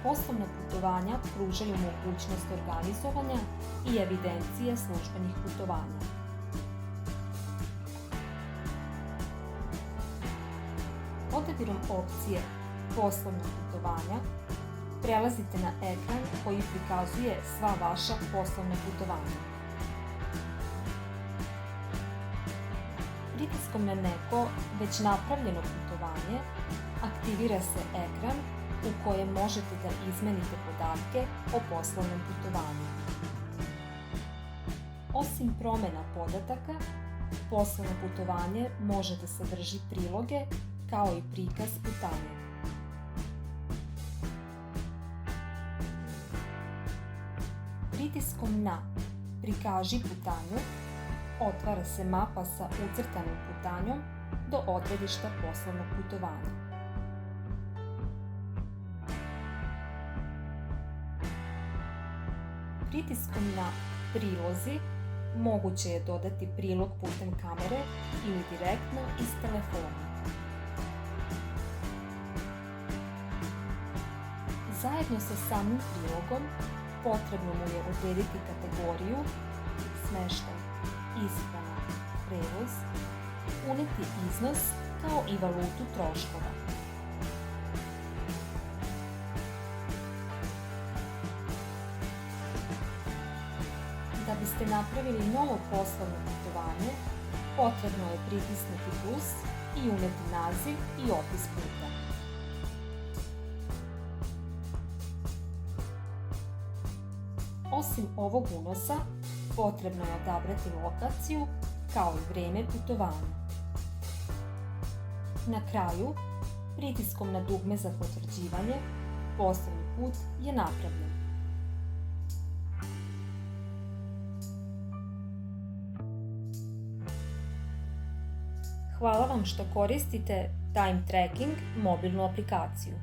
Poslovna putovanja pružaju mogućnost organizovanja i evidencije službenih putovanja. Odabirom opcije Poslovna putovanja prelazite na ekran koji prikazuje sva vaša poslovna putovanja. Pritiskom na neko već napravljeno putovanje aktivira se ekran u kojem možete da izmenite podatke o poslovnom putovanju. Osim promena podataka, poslovno putovanje može da sadrži priloge kao i prikaz putanja. Pritiskom na Prikaži putanju otvara se mapa sa ucrtanom putanjom do odredišta poslovnog putovanja. Pritiskom na Prilozi moguće je dodati prilog putem kamere ili direktno iz telefona. Zajedno sa samim prilogom potrebno mu je odrediti kategoriju, smeštaj, ishrana, prevoz, uneti iznos kao i valutu troškova. Da biste napravili novo poslovno putovanje, potrebno je pritisnuti plus i uneti naziv i opis puta. Osim ovog unosa, potrebno je odabrati lokaciju kao i vreme putovanja. Na kraju, pritiskom na dugme za potvrđivanje, poslovni put je napravljen. Hvala vam što koristite Time Tracking mobilnu aplikaciju.